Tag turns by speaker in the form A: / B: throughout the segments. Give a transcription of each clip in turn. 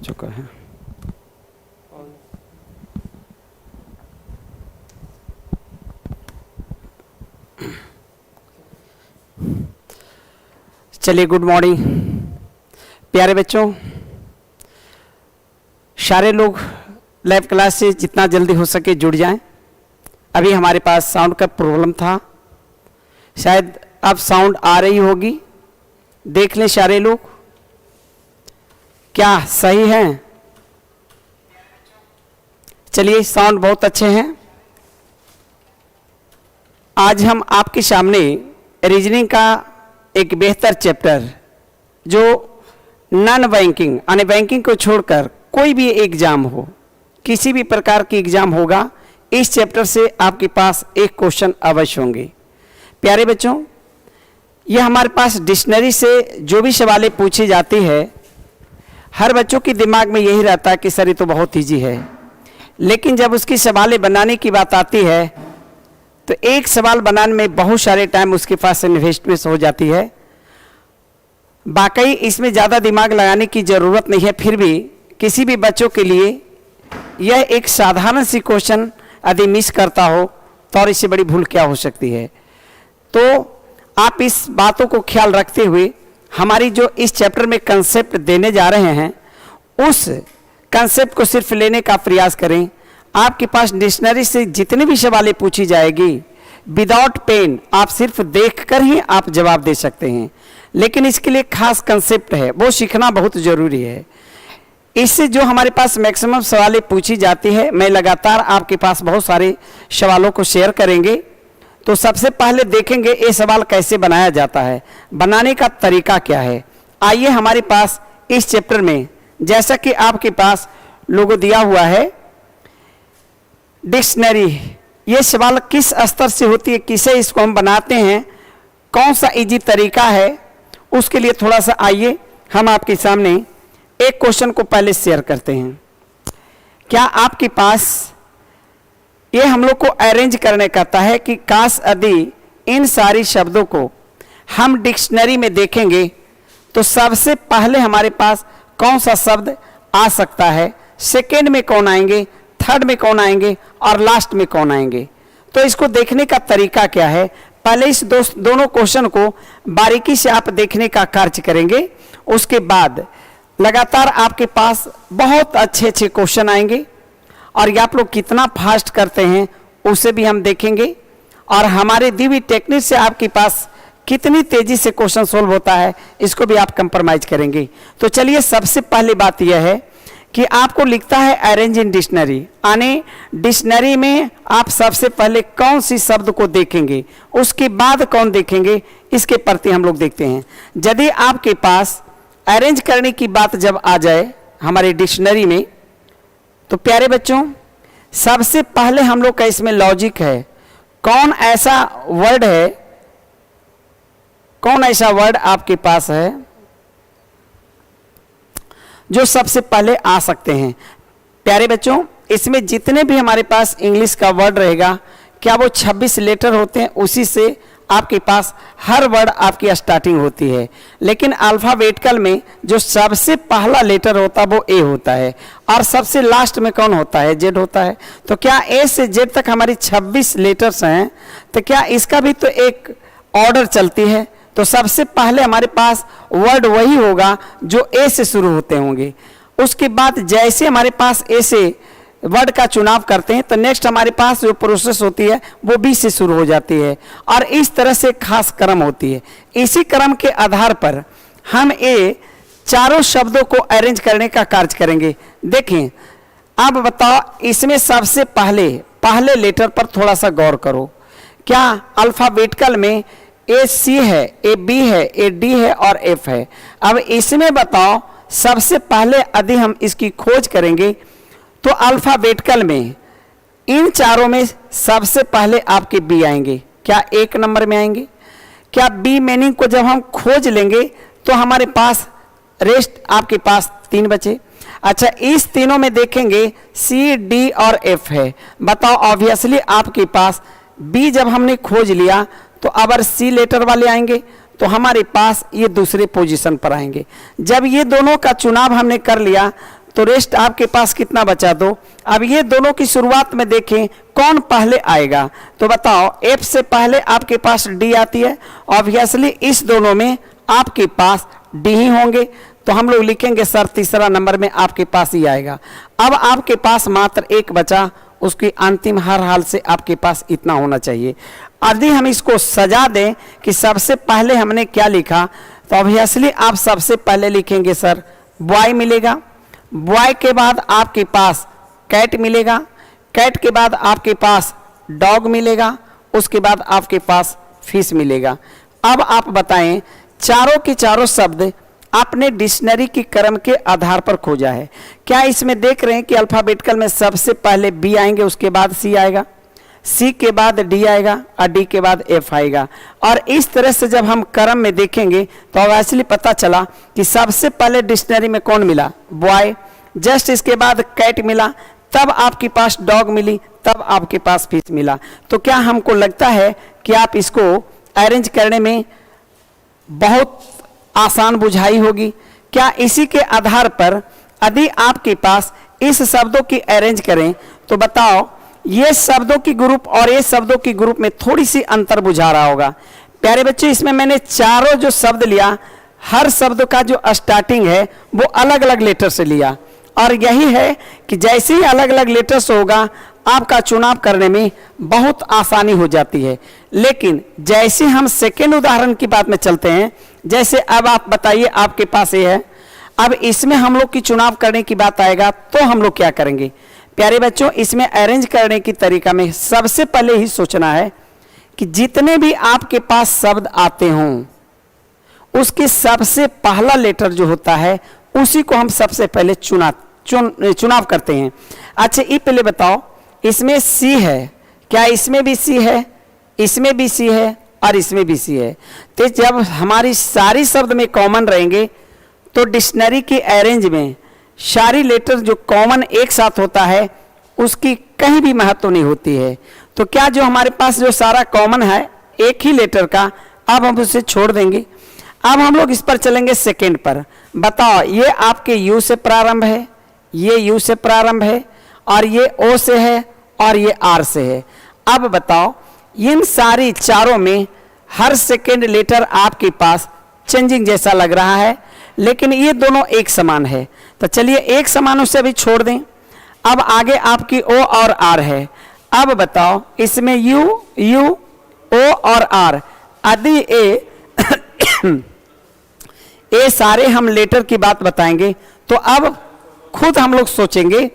A: चुका है। चलिए, गुड मॉर्निंग प्यारे बच्चों। सारे लोग लाइव क्लास से जितना जल्दी हो सके जुड़ जाएं। अभी हमारे पास साउंड का प्रॉब्लम था, शायद अब साउंड आ रही होगी। देख लें सारे लोग, क्या सही है? चलिए, साउंड बहुत अच्छे हैं। आज हम आपके सामने रीजनिंग का एक बेहतर चैप्टर, जो नॉन बैंकिंग यानी बैंकिंग को छोड़कर कोई भी एग्जाम हो, किसी भी प्रकार की एग्जाम होगा, इस चैप्टर से आपके पास एक क्वेश्चन अवश्य होंगे। प्यारे बच्चों, यह हमारे पास डिक्शनरी से जो भी सवालें पूछी जाती है, हर बच्चों के दिमाग में यही रहता है कि सर ये तो बहुत ईजी है, लेकिन जब उसकी सवालें बनाने की बात आती है तो एक सवाल बनाने में बहुत सारे टाइम उसके पास इन्वेस्टमेंट हो जाती है। वाकई इसमें ज़्यादा दिमाग लगाने की ज़रूरत नहीं है, फिर भी किसी भी बच्चों के लिए यह एक साधारण सी क्वेश्चन यदि मिस करता हो तो और इससे बड़ी भूल क्या हो सकती है। तो आप इस बातों को ख्याल रखते हुए हमारी जो इस चैप्टर में कंसेप्ट देने जा रहे हैं, उस कंसेप्ट को सिर्फ लेने का प्रयास करें। आपके पास डिक्शनरी से जितनी भी सवालें पूछी जाएगी, विदाउट पेन आप सिर्फ देखकर ही आप जवाब दे सकते हैं, लेकिन इसके लिए खास कंसेप्ट है, वो सीखना बहुत ज़रूरी है। इससे जो हमारे पास मैक्सिमम सवालें पूछी जाती है, मैं लगातार आपके पास बहुत सारे सवालों को शेयर करेंगे। तो सबसे पहले देखेंगे ये सवाल कैसे बनाया जाता है, बनाने का तरीका क्या है। आइए, हमारे पास इस चैप्टर में जैसा कि आपके पास लोगो दिया हुआ है डिक्शनरी, ये सवाल किस स्तर से होती है, किसे इसको हम बनाते हैं, कौन सा इजी तरीका है, उसके लिए थोड़ा सा आइए हम आपके सामने एक क्वेश्चन को पहले शेयर करते हैं। क्या आपके पास ये हम लोग को अरेंज करने कहता है कि काश यदि इन सारी शब्दों को हम डिक्शनरी में देखेंगे तो सबसे पहले हमारे पास कौन सा शब्द आ सकता है, सेकेंड में कौन आएंगे, थर्ड में कौन आएंगे और लास्ट में कौन आएंगे। तो इसको देखने का तरीका क्या है, पहले इस दोनों क्वेश्चन को बारीकी से आप देखने का कार्य करेंगे। उसके बाद लगातार आपके पास बहुत अच्छे अच्छे क्वेश्चन आएंगे और ये आप लोग कितना फास्ट करते हैं उसे भी हम देखेंगे, और हमारे दी हुई टेक्निक से आपके पास कितनी तेजी से क्वेश्चन सोल्व होता है इसको भी आप कंप्रोमाइज करेंगे। तो चलिए, सबसे पहली बात यह है कि आपको लिखता है अरेंज इन डिक्शनरी, यानी डिक्शनरी में आप सबसे पहले कौन सी शब्द को देखेंगे, उसके बाद कौन देखेंगे, इसके प्रति हम लोग देखते हैं। यदि आपके पास अरेंज करने की बात जब आ जाए हमारे डिक्शनरी में, तो प्यारे बच्चों सबसे पहले हम लोग का इसमें लॉजिक है, कौन ऐसा वर्ड है, कौन ऐसा वर्ड आपके पास है जो सबसे पहले आ सकते हैं। प्यारे बच्चों, इसमें जितने भी हमारे पास इंग्लिश का वर्ड रहेगा, क्या वो 26 लेटर होते हैं, उसी से आपके पास हर वर्ड आपकी स्टार्टिंग होती है। लेकिन अल्फ़ाबेटिकल में जो सबसे पहला लेटर होता है वो ए होता है, और सबसे लास्ट में कौन होता है, जेड होता है। तो क्या ए से जेड तक हमारी 26 लेटर्स हैं, तो क्या इसका भी तो एक ऑर्डर चलती है। तो सबसे पहले हमारे पास वर्ड वही होगा जो ए से शुरू होते होंगे। उसके बाद जैसे हमारे पास ए से वर्ड का चुनाव करते हैं तो नेक्स्ट हमारे पास जो प्रोसेस होती है वो बी से शुरू हो जाती है, और इस तरह से खास क्रम होती है। इसी क्रम के आधार पर हम ये चारों शब्दों को अरेंज करने का कार्य करेंगे। देखें, अब बताओ, इसमें सबसे पहले लेटर पर थोड़ा सा गौर करो। क्या अल्फ़ाबेटिकल में ए सी है, ए बी है, ए डी है और एफ है। अब इसमें बताओ, सबसे पहले यदि हम इसकी खोज करेंगे तो अल्फ़ाबेटिकल में इन चारों में सबसे पहले आपके बी आएंगे। क्या एक नंबर में आएंगे? क्या बी मीनिंग को जब हम खोज लेंगे तो हमारे पास रेस्ट आपके पास 3 बचे। अच्छा, इस तीनों में देखेंगे सी डी और एफ है। बताओ, ऑब्वियसली आपके पास बी जब हमने खोज लिया तो अगर सी लेटर वाले आएंगे तो हमारे पास ये दूसरे पोजीशन पर आएंगे। जब ये दोनों का चुनाव हमने कर लिया तो रेस्ट आपके पास कितना बचा 2। अब ये दोनों की शुरुआत में देखें कौन पहले आएगा, तो बताओ एफ से पहले आपके पास डी आती है, ऑब्वियसली इस दोनों में आपके पास डी ही होंगे, तो हम लोग लिखेंगे सर तीसरा नंबर में आपके पास ही आएगा। अब आपके पास मात्र एक बचा, उसकी अंतिम हर हाल से आपके पास इतना होना चाहिए। यदि हम इसको सजा दें कि सबसे पहले हमने क्या लिखा, तो ऑब्वियसली आप सबसे पहले लिखेंगे सर बॉय मिलेगा, बॉय के बाद आपके पास कैट मिलेगा, कैट के बाद आपके पास डॉग मिलेगा, उसके बाद आपके पास फिश मिलेगा। अब आप बताएं चारों के चारों शब्द आपने डिक्शनरी की क्रम के आधार पर खोजा है। क्या इसमें देख रहे हैं कि अल्फाबेटिकल में सबसे पहले बी आएंगे, उसके बाद सी आएगा, सी के बाद डी आएगा और डी के बाद एफ आएगा। और इस तरह से जब हम क्रम में देखेंगे तो ऑब्वियसली पता चला कि सबसे पहले डिक्शनरी में कौन मिला, बॉय, जस्ट इसके बाद कैट मिला, तब आपके पास डॉग मिली, तब आपके पास फिश मिला। तो क्या हमको लगता है कि आप इसको अरेंज करने में बहुत आसान बुझाई होगी। क्या इसी के आधार पर यदि आपके पास इस शब्दों की अरेंज करें तो बताओ ये शब्दों की ग्रुप और ये शब्दों की ग्रुप में थोड़ी सी अंतर बुझा रहा होगा। प्यारे बच्चे इसमें मैंने चारों जो शब्द लिया, हर शब्द का जो स्टार्टिंग है वो अलग अलग लेटर से लिया, और यही है कि जैसे ही अलग अलग लेटर से होगा आपका चुनाव करने में बहुत आसानी हो जाती है। लेकिन जैसे हम सेकेंड उदाहरण की बात में चलते हैं, जैसे अब आप बताइए आपके पास ये है, अब इसमें हम लोग की चुनाव करने की बात आएगा तो हम लोग क्या करेंगे। प्यारे बच्चों इसमें अरेंज करने की तरीका में सबसे पहले ही सोचना है कि जितने भी आपके पास शब्द आते हों उसके सबसे पहला लेटर जो होता है उसी को हम सबसे पहले चुनाव करते हैं। अच्छा ये पहले बताओ इसमें सी है, क्या इसमें भी सी है, इसमें भी सी है और इसमें भी सी है। तो जब हमारी सारी शब्द में कॉमन रहेंगे तो डिक्शनरी की अरेंज में सारी लेटर जो कॉमन एक साथ होता है उसकी कहीं भी महत्व नहीं होती है। तो क्या जो हमारे पास जो सारा कॉमन है एक ही लेटर का, अब हम उसे छोड़ देंगे। अब हम लोग इस पर चलेंगे सेकेंड पर। बताओ ये आपके यू से प्रारंभ है, ये यू से प्रारंभ है और ये ओ से है और ये आर से है। अब बताओ इन सारी चारों में हर सेकेंड लेटर आपके पास चेंजिंग जैसा लग रहा है, लेकिन ये दोनों एक समान है। तो चलिए एक समान उसे भी छोड़ दें। अब आगे आपकी ओ और आर है। अब बताओ इसमें यू, यू, ओ और आर आदि ए सारे हम लेटर की बात बताएंगे। तो अब खुद हम लोग सोचेंगे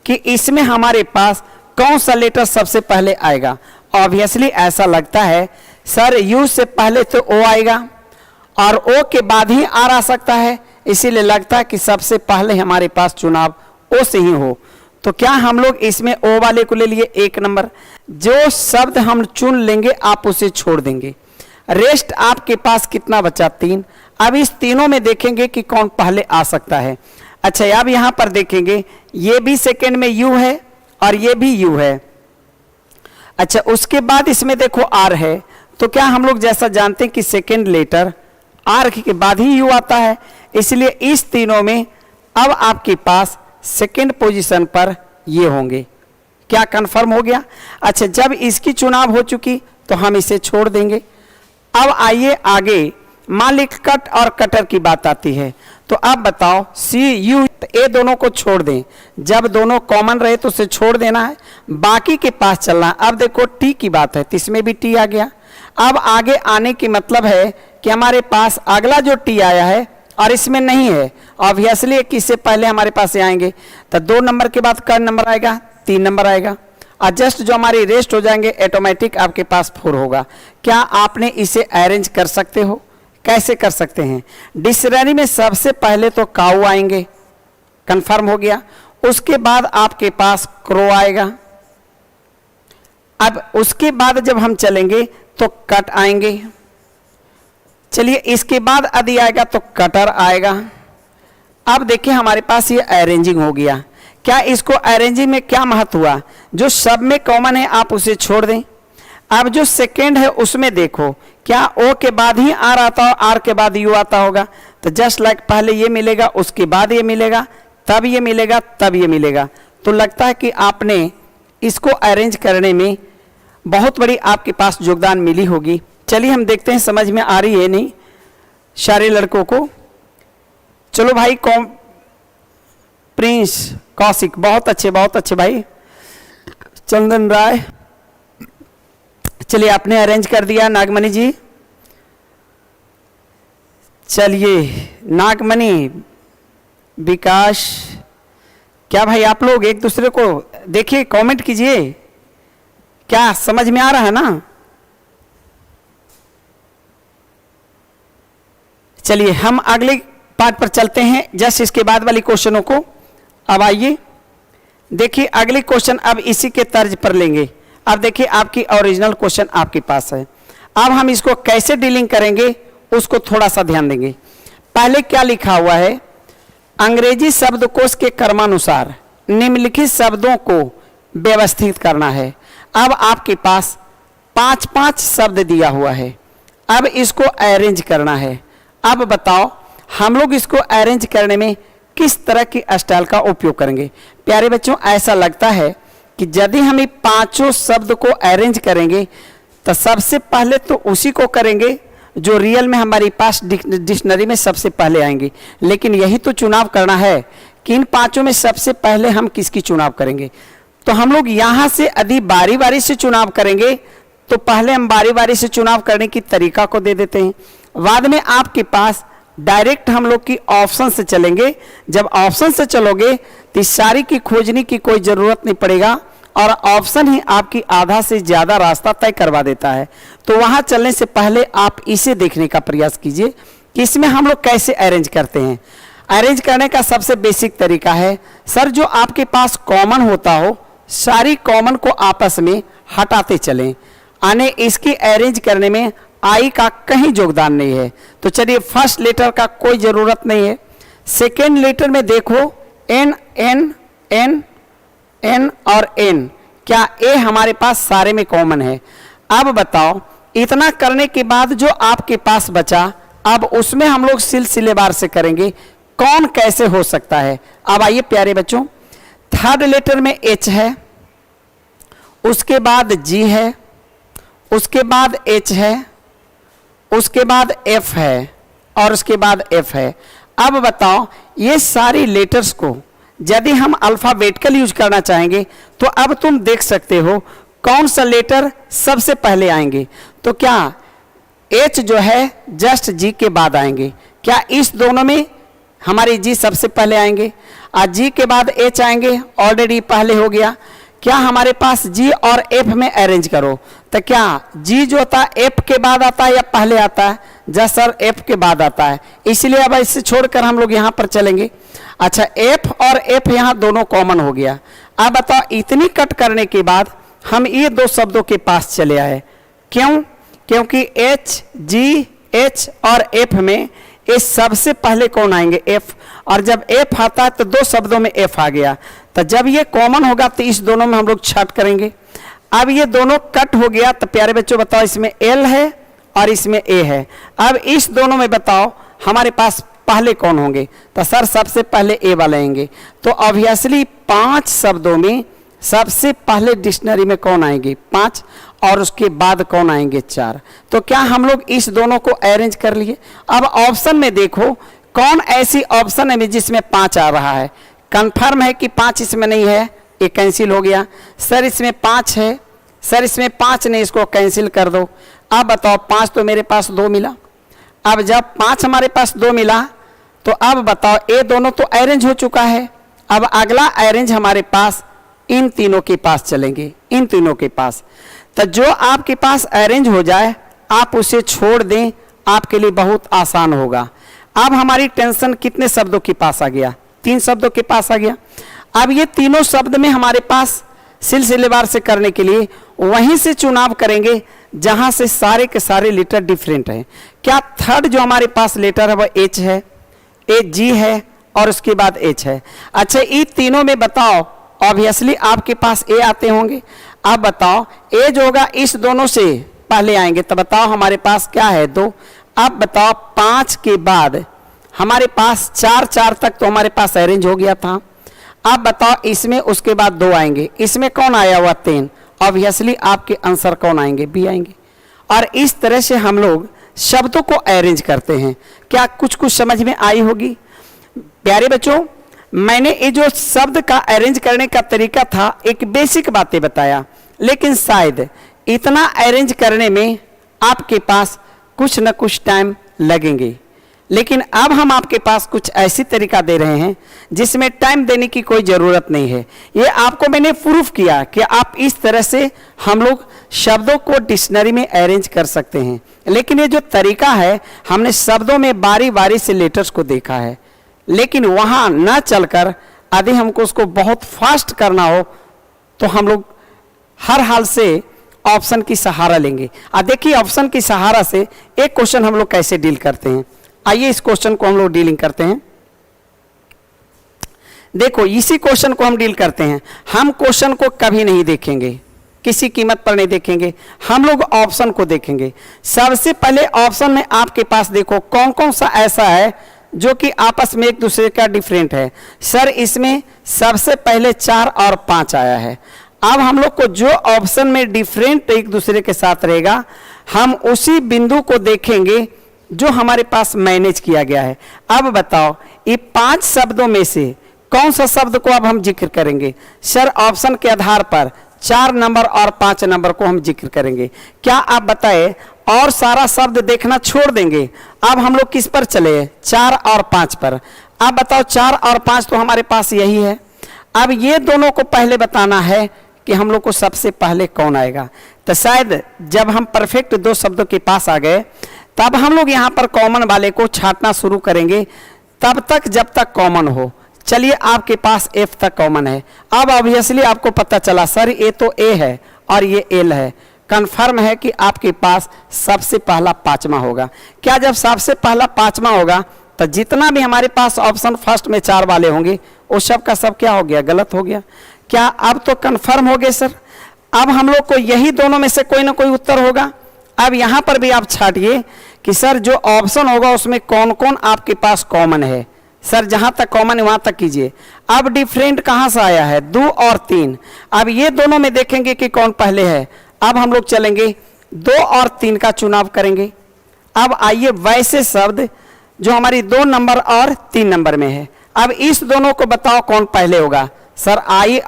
A: कि इसमें हमारे पास कौन सा लेटर सबसे पहले आएगा। ऑब्वियसली ऐसा लगता है सर यू से पहले तो ओ आएगा और ओ के बाद ही आर आ सकता है, इसीलिए लगता है कि सबसे पहले हमारे पास चुनाव ओ से ही हो। तो क्या हम लोग इसमें ओ वाले को ले लिए 1 नंबर, जो शब्द हम चुन लेंगे आप उसे छोड़ देंगे। रेस्ट आपके पास कितना बचा 3। अब इस तीनों में देखेंगे कि कौन पहले आ सकता है। अच्छा अब यहां पर देखेंगे ये भी सेकेंड में यू है और ये भी यू है। अच्छा उसके बाद इसमें देखो आर है, तो क्या हम लोग जैसा जानते हैं कि सेकेंड लेटर आर के बाद ही यू आता है, इसलिए इस तीनों में अब आपके पास सेकेंड पोजीशन पर ये होंगे। क्या कंफर्म हो गया। अच्छा जब इसकी चुनाव हो चुकी तो हम इसे छोड़ देंगे। अब आइए आगे मान ली कट और कटर की बात आती है। तो अब बताओ सी यू ए दोनों को छोड़ दें, जब दोनों कॉमन रहे तो उसे छोड़ देना है, बाकी के पास चलना है। अब देखो टी की बात है तो इसमें भी टी आ गया। अब आगे आने की मतलब है कि हमारे पास अगला जो टी आया है और इसमें नहीं है, ऑब्वियसली किससे पहले हमारे पास आएंगे, तो 2 नंबर के बाद कौन नंबर आएगा, 3 नंबर आएगा। और जस्ट जो हमारी रेस्ट हो जाएंगे ऑटोमेटिक आपके पास 4 होगा। क्या आपने इसे अरेंज कर सकते हो, कैसे कर सकते हैं। डिक्शनरी में सबसे पहले तो काऊ आएंगे, कंफर्म हो गया। उसके बाद आपके पास क्रो आएगा। अब उसके बाद जब हम चलेंगे तो कट आएंगे। चलिए इसके बाद यदि आएगा तो कटर आएगा। अब देखिए हमारे पास ये अरेंजिंग हो गया। क्या इसको अरेंजिंग में क्या महत्व हुआ, जो सब में कॉमन है आप उसे छोड़ दें। अब जो सेकेंड है उसमें देखो क्या ओ के बाद ही आर आता हो, आर के बाद यू आता होगा, तो जस्ट लाइक पहले ये मिलेगा उसके बाद ये मिलेगा, तब ये मिलेगा, तब ये मिलेगा। तो लगता है कि आपने इसको अरेंज करने में बहुत बड़ी आपके पास योगदान मिली होगी। चलिए हम देखते हैं समझ में आ रही है नहीं सारे लड़कों को। चलो भाई, प्रिंस कौशिक, बहुत अच्छे भाई। चंदन राय, चलिए आपने अरेंज कर दिया। नागमणि जी, चलिए नागमणि, विकास, क्या भाई आप लोग एक दूसरे को देखिए, कमेंट कीजिए, क्या समझ में आ रहा है ना? चलिए हम अगले पार्ट पर चलते हैं, जस्ट इसके बाद वाली क्वेश्चनों को। अब आइए देखिए अगले क्वेश्चन, अब इसी के तर्ज पर लेंगे। अब देखिए आपकी ओरिजिनल क्वेश्चन आपके पास है। अब हम इसको कैसे डीलिंग करेंगे उसको थोड़ा सा ध्यान देंगे। पहले क्या लिखा हुआ है, अंग्रेजी शब्दकोश के क्रमानुसार निम्नलिखित शब्दों को व्यवस्थित करना है। अब आपके पास 5-5 शब्द दिया हुआ है, अब इसको अरेंज करना है। अब बताओ हम लोग इसको अरेंज करने में किस तरह की स्टाइल का उपयोग करेंगे। प्यारे बच्चों, ऐसा लगता है कि यदि हम ये 5 शब्द को अरेंज करेंगे तो सबसे पहले तो उसी को करेंगे जो रियल में हमारे पास डिक्शनरी में सबसे पहले आएंगे। लेकिन यही तो चुनाव करना है कि इन 5 में सबसे पहले हम किसकी चुनाव करेंगे। तो हम लोग यहाँ से यदि बारी बारी से चुनाव करेंगे तो पहले हम बारी बारी से चुनाव करने की तरीका को दे देते हैं, बाद में आपके पास डायरेक्ट हम लोग की ऑप्शन से चलेंगे। जब ऑप्शन से चलोगे तो इस सारी की खोजने की कोई ज़रूरत नहीं पड़ेगा और ऑप्शन ही आपकी आधा से ज़्यादा रास्ता तय करवा देता है। तो वहाँ चलने से पहले आप इसे देखने का प्रयास कीजिए कि इसमें हम लोग कैसे अरेंज करते हैं। अरेंज करने का सबसे बेसिक तरीका है, सर जो आपके पास कॉमन होता हो सारी कॉमन को आपस में हटाते चलें, आने इसकी अरेंज करने में आई का कहीं योगदान नहीं है। तो चलिए फर्स्ट लेटर का कोई ज़रूरत नहीं है। सेकेंड लेटर में देखो एन एन एन एन और एन, क्या ए हमारे पास सारे में कॉमन है। अब बताओ इतना करने के बाद जो आपके पास बचा, अब उसमें हम लोग सिलसिलेवार से करेंगे कौन कैसे हो सकता है। अब आइए प्यारे बच्चों, थर्ड लेटर में एच है, उसके बाद जी है, उसके बाद एच है, उसके बाद एफ है और उसके बाद एफ है। अब बताओ ये सारी लेटर्स को यदि हम अल्फ़ाबेटिकल यूज करना चाहेंगे तो अब तुम देख सकते हो कौन सा लेटर सबसे पहले आएंगे। तो क्या एच जो है जस्ट जी के बाद आएंगे, क्या इस दोनों में हमारे जी सबसे पहले आएंगे, आज जी के बाद एच आएंगे, ऑलरेडी पहले हो गया। क्या हमारे पास जी और एफ में अरेंज करो तो क्या जी जो होता है एफ के बाद आता है या पहले आता है? जस्ट सर एफ के बाद आता है, इसलिए अब इसे छोड़कर हम लोग यहाँ पर चलेंगे। अच्छा एफ और एफ यहाँ दोनों कॉमन हो गया। अब बताओ इतनी कट करने के बाद हम ये 2 शब्दों के पास चले आए, क्यों? क्योंकि एच जी एच और एफ में ये सबसे पहले कौन आएंगे? एफ। और जब एफ आता है तो 2 शब्दों में एफ आ गया, तो जब ये कॉमन होगा तो इस दोनों में हम लोग छट करेंगे। अब ये दोनों कट हो गया तो प्यारे बच्चों बताओ इसमें एल है और इसमें ए है। अब इस दोनों में बताओ हमारे पास पहले कौन होंगे? तो सर सबसे पहले ए वाले आएंगे। तो ऑब्वियसली 5 शब्दों में सबसे पहले डिक्शनरी में कौन आएंगे? 5, और उसके बाद कौन आएंगे? 4। तो क्या हम लोग इस दोनों को अरेंज कर लिए? अब ऑप्शन में देखो कौन ऐसी ऑप्शन है जिसमें 5 आ रहा है। कंफर्म है कि 5 इसमें नहीं है, ये कैंसिल हो गया। सर इसमें 5 है, सर इसमें 5 नहीं, इसको कैंसिल कर दो। अब बताओ 5 तो मेरे पास 2 मिला। अब जब 5 हमारे पास 2 मिला तो अब बताओ ये दोनों तो अरेंज हो चुका है। अब अगला अरेंज हमारे पास इन तीनों के पास चलेंगे, इन तीनों के पास। तो जो आपके पास अरेंज हो जाए आप उसे छोड़ दें, आपके लिए बहुत आसान होगा। अब हमारी टेंशन कितने शब्दों के पास आ गया? 3 शब्दों के पास आ गया। अब ये तीनों शब्द में हमारे पास सिलसिलेवार से करने के लिए वहीं से चुनाव करेंगे जहां से सारे के सारे लेटर डिफरेंट हैं। क्या थर्ड जो हमारे पास लेटर है वह एच है, ए जी है और उसके बाद एच है। अच्छा ये तीनों में बताओ ऑब्वियसली आपके पास ए आते होंगे। अब बताओ ए जो होगा इस दोनों से पहले आएंगे, तो बताओ हमारे पास क्या है? 2। अब बताओ 5 के बाद हमारे पास 4 तक तो हमारे पास अरेंज हो गया था। अब बताओ इसमें उसके बाद 2 आएंगे, इसमें कौन आया हुआ 3, ऑब्वियसली आपके आंसर कौन आएंगे, बी आएंगे। और इस तरह से हम लोग शब्दों को अरेंज करते हैं। क्या कुछ समझ में आई होगी? प्यारे बच्चों, मैंने ये जो शब्द का अरेंज करने का तरीका था, एक बेसिक बातें बताया, लेकिन शायद इतना अरेंज करने में आपके पास कुछ न कुछ टाइम लगेंगे। लेकिन अब हम आपके पास कुछ ऐसी तरीका दे रहे हैं जिसमें टाइम देने की कोई ज़रूरत नहीं है। ये आपको मैंने प्रूफ किया कि आप इस तरह से हम लोग शब्दों को डिक्शनरी में अरेंज कर सकते हैं। लेकिन ये जो तरीका है, हमने शब्दों में बारी बारी से लेटर्स को देखा है, लेकिन वहाँ न चलकर यदि हमको उसको बहुत फास्ट करना हो तो हम लोग हर हाल से ऑप्शन की सहारा लेंगे। देखिए ऑप्शन की सहारा से एक क्वेश्चन हम लोग कैसे डील करते हैं। आइए इस क्वेश्चन को हम लोग डीलिंग करते हैं। देखो इसी क्वेश्चन को हम डील करते हैं। हम क्वेश्चन को कभी नहीं देखेंगे, किसी कीमत पर नहीं देखेंगे, हम लोग ऑप्शन को देखेंगे। सबसे पहले ऑप्शन में आपके पास देखो कौन कौन सा ऐसा है जो कि आपस में एक दूसरे का डिफरेंट है। सर इसमें सबसे पहले 4 और 5 आया है। अब हम लोग को जो ऑप्शन में डिफरेंट एक दूसरे के साथ रहेगा, हम उसी बिंदु को देखेंगे जो हमारे पास मैनेज किया गया है। अब बताओ ये 5 शब्दों में से कौन सा शब्द को अब हम जिक्र करेंगे? सर ऑप्शन के आधार पर 4 नंबर और 5 नंबर को हम जिक्र करेंगे। क्या आप बताएं और सारा शब्द देखना छोड़ देंगे? अब हम लोग किस पर चले? 4 और 5 पर। अब बताओ 4 और 5 तो हमारे पास यही है। अब ये दोनों को पहले बताना है कि हम लोग को सबसे पहले कौन आएगा। तो शायद जब हम परफेक्ट 2 शब्दों के पास आ गए तब हम लोग यहाँ पर कॉमन वाले को छांटना शुरू करेंगे, तब तक जब तक कॉमन हो। चलिए आपके पास F तक कॉमन है। अब ऑब्वियसली आपको पता चला सर ये तो A है और ये L है। कन्फर्म है कि आपके पास सबसे पहला 5वां होगा। क्या जब सबसे पहला 5वां होगा तो जितना भी हमारे पास ऑप्शन फर्स्ट में 4 वाले होंगे वो सब का सब क्या हो गया? गलत हो गया। क्या अब तो कन्फर्म हो गए सर? अब हम लोग को यही दोनों में से कोई ना कोई उत्तर होगा। अब यहाँ पर भी आप छाटिए कि सर जो ऑप्शन होगा उसमें कौन कौन आपके पास कॉमन है। सर जहाँ तक कॉमन है वहाँ तक कीजिए। अब डिफरेंट कहाँ से आया है? 2 और 3। अब ये दोनों में देखेंगे कि कौन पहले है। अब हम लोग चलेंगे 2 और 3 का चुनाव करेंगे। अब आइए वैसे शब्द जो हमारी 2 नंबर और 3 नंबर में है। अब इस दोनों को बताओ कौन पहले होगा? सर I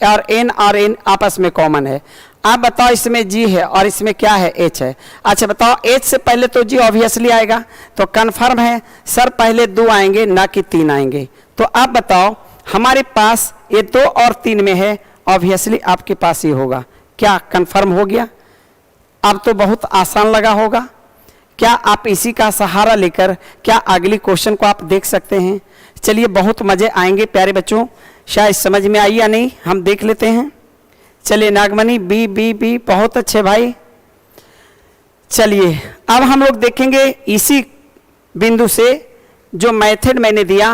A: और N और N आपस में कॉमन है। आप बताओ इसमें G है और इसमें क्या है? H है। अच्छा बताओ H से पहले तो G ऑब्वियसली आएगा, तो कन्फर्म है सर पहले 2 आएंगे ना कि 3 आएंगे। तो आप बताओ हमारे पास ये 2 और 3 में है, ऑब्वियसली आपके पास ये होगा। क्या कन्फर्म हो गया? अब तो बहुत आसान लगा होगा। क्या आप इसी का सहारा लेकर क्या अगली क्वेश्चन को आप देख सकते हैं? चलिए बहुत मजे आएंगे प्यारे बच्चों। शायद समझ में आई या नहीं, हम देख लेते हैं। चलिए नागमणि बी बी बी, बहुत अच्छे भाई। चलिए अब हम लोग देखेंगे इसी बिंदु से जो मेथड मैंने दिया।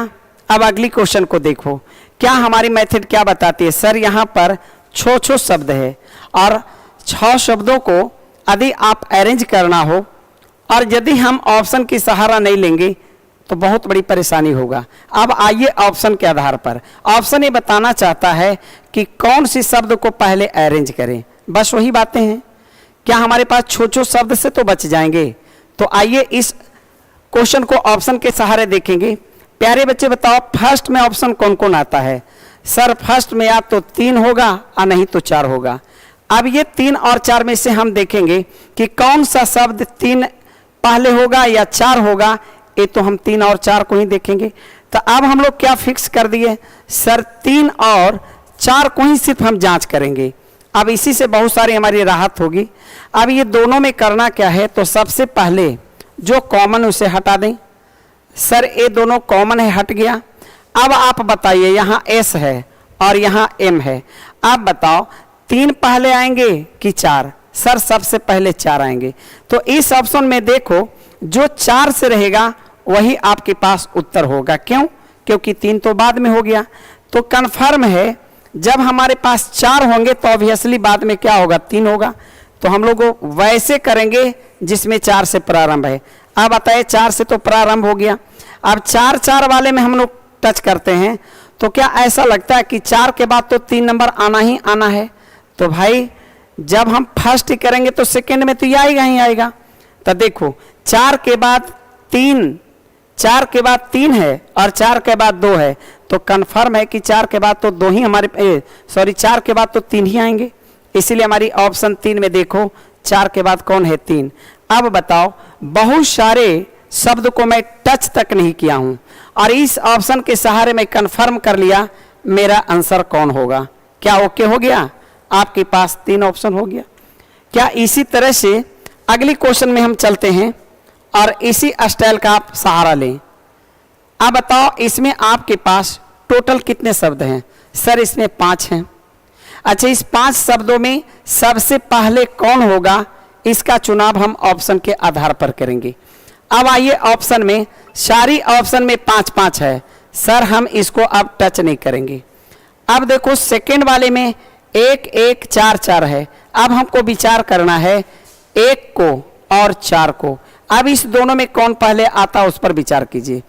A: अब अगली क्वेश्चन को देखो, क्या हमारी मेथड क्या बताती है? सर यहाँ पर 6 शब्द है और 6 शब्दों को यदि आप अरेंज करना हो और यदि हम ऑप्शन की सहारा नहीं लेंगे तो बहुत बड़ी परेशानी होगा। अब आइए ऑप्शन के आधार पर। ऑप्शन ये बताना चाहता है कि कौन सी शब्द को पहले अरेंज करें। बस वही बातें हैं। क्या हमारे पास छोटे शब्द से तो बच जाएंगे? तो आइए इस क्वेश्चन को ऑप्शन के सहारे देखेंगे। प्यारे बच्चे बताओ फर्स्ट में ऑप्शन कौन कौन आता है? सर फर्स्ट में या तो 3 होगा और नहीं तो 4 होगा। अब ये 3 और 4 में से हम देखेंगे कि कौन सा शब्द 3 पहले होगा या 4 होगा। ये तो हम 3 और 4 को ही देखेंगे। तो अब हम लोग क्या फिक्स कर दिए? सर 3 और 4 को ही सिर्फ हम जांच करेंगे। अब इसी से बहुत सारी हमारी राहत होगी। अब ये दोनों में करना क्या है? तो सबसे पहले जो कॉमन उसे हटा दें। सर ये दोनों कॉमन है, हट गया। अब आप बताइए यहाँ S है और यहाँ M है। आप बताओ 3 पहले आएंगे कि 4? सर सबसे पहले 4 आएंगे। तो इस ऑप्शन में देखो जो 4 से रहेगा वही आपके पास उत्तर होगा। क्यों? क्योंकि 3 तो बाद में हो गया। तो कन्फर्म है जब हमारे पास 4 होंगे तो ऑब्वियसली बाद में क्या होगा? 3 होगा। तो हम लोग वैसे करेंगे जिसमें 4 से प्रारंभ है। अब बताइए 4 से तो प्रारंभ हो गया। अब 4 4 वाले में हम लोग टच करते हैं तो क्या ऐसा लगता है कि 4 के बाद तो 3 नंबर आना ही आना है? तो भाई जब हम फर्स्ट करेंगे तो सेकंड में तो ये आएगा ही आएगा। तो देखो 4 के बाद 3, 4 के बाद 3 है और 4 के बाद 2 है, तो कंफर्म है कि 4 के बाद तो 2 ही हमारे 4 के बाद तो 3 ही आएंगे। इसीलिए हमारी ऑप्शन 3 में देखो 4 के बाद कौन है? 3। अब बताओ, बहुत सारे शब्द को मैं टच तक नहीं किया हूं और इस ऑप्शन के सहारे मैं कंफर्म कर लिया मेरा आंसर कौन होगा। क्या ओके हो गया? आपके पास 3 ऑप्शन हो गया। क्या इसी तरह से अगली क्वेश्चन में हम चलते हैं और इसी स्टाइल का आप सहारा लें। अब बताओ, इसमें आपके पास टोटल कितने शब्द हैं? सर इसमें 5 हैं। अच्छा, इस 5 शब्दों में सबसे पहले कौन होगा, इसका चुनाव हम ऑप्शन के आधार पर करेंगे। अब आइए, ऑप्शन में सारी ऑप्शन में 5 5 है सर, हम इसको अब टच नहीं करेंगे। अब देखो सेकंड वाले में 1 1 4 4 है। अब हमको विचार करना है 1 को और 4 को। अब इस दोनों में कौन पहले आता है उस पर विचार कीजिए।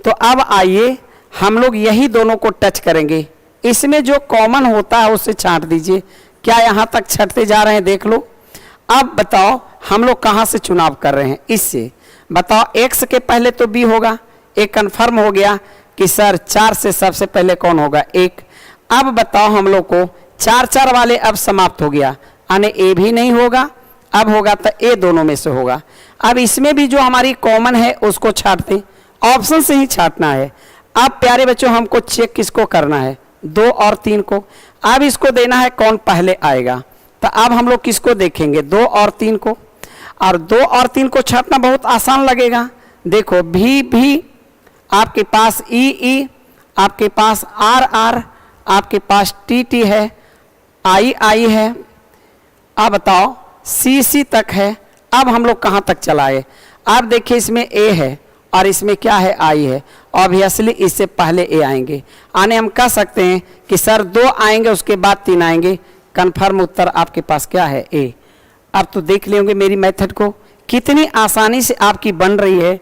A: तो अब आइए हम लोग यही दोनों को टच करेंगे। इसमें जो कॉमन होता है उससे छांट दीजिए। क्या यहाँ तक छटते जा रहे हैं? देख लो। अब बताओ हम लोग कहाँ से चुनाव कर रहे हैं? इससे बताओ, एक्स के पहले तो बी होगा, एक कंफर्म हो गया कि सर 4 से सबसे पहले कौन होगा? 1। अब बताओ हम लोग को 4 4 वाले अब समाप्त हो गया, यानी ए भी नहीं होगा, अब होगा तो ए दोनों में से होगा। अब इसमें भी जो हमारी कॉमन है उसको छाटते, ऑप्शन से ही छाटना है। अब प्यारे बच्चों हमको चेक किसको करना है? 2 और 3 को। अब इसको देना है कौन पहले आएगा। तो अब हम लोग किसको देखेंगे? 2 और 3 को। और 2 और 3 को छाटना बहुत आसान लगेगा। देखो भी आपके पास ई, आपके पास आर, आपके पास टी है, आई है। अब बताओ सी तक है। अब हम लोग कहाँ तक चलाए? अब देखिए इसमें ए है और इसमें क्या है? आई है। ऑब्वियसली इससे पहले ए आएंगे, आने हम कह सकते हैं कि सर 2 आएंगे उसके बाद 3 आएंगे। कंफर्म उत्तर आपके पास क्या है? ए। अब तो देख लेंगे मेरी मेथड को कितनी आसानी से आपकी बन रही है।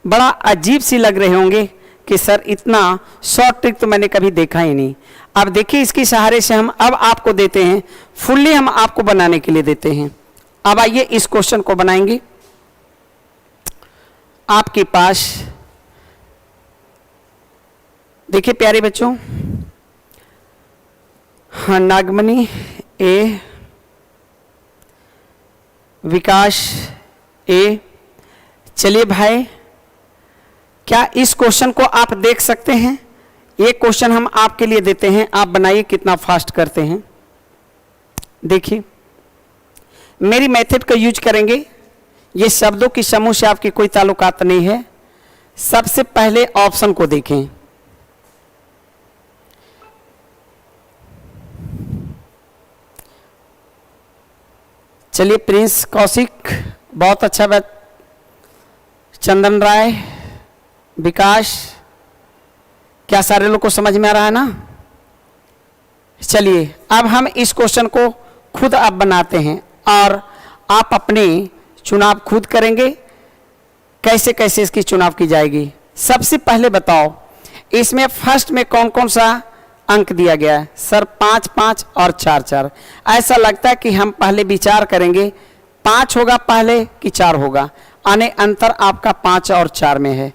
A: बड़ा अजीब सी लग रहे होंगे कि सर इतना शॉर्ट ट्रिक तो मैंने कभी देखा ही नहीं। अब देखिए इसके सहारे से हम अब आपको देते हैं, फुल्ली हम आपको बनाने के लिए देते हैं। अब आइए इस क्वेश्चन को बनाएंगे। आपके पास देखिए प्यारे बच्चों, हाँ, नागमणि ए, विकास ए। चलिए भाई, क्या इस क्वेश्चन को आप देख सकते हैं? ये क्वेश्चन हम आपके लिए देते हैं, आप बनाइए कितना फास्ट करते हैं। देखिए मेरी मेथड का यूज करेंगे। ये शब्दों की समूह से आपकी कोई ताल्लुकात नहीं है। सबसे पहले ऑप्शन को देखें। चलिए, प्रिंस कौशिक बहुत अच्छा बात, चंदन राय, विकास, क्या सारे लोग को समझ में आ रहा है ना? चलिए अब हम इस क्वेश्चन को खुद आप बनाते हैं और आप अपने चुनाव खुद करेंगे। कैसे कैसे इसकी चुनाव की जाएगी? सबसे पहले बताओ इसमें फर्स्ट में कौन कौन सा अंक दिया गया है? सर 5 5 और 4 4। ऐसा लगता है कि हम पहले विचार करेंगे 5 होगा पहले कि 4 होगा, यानी अंतर आपका 5 और 4 में है।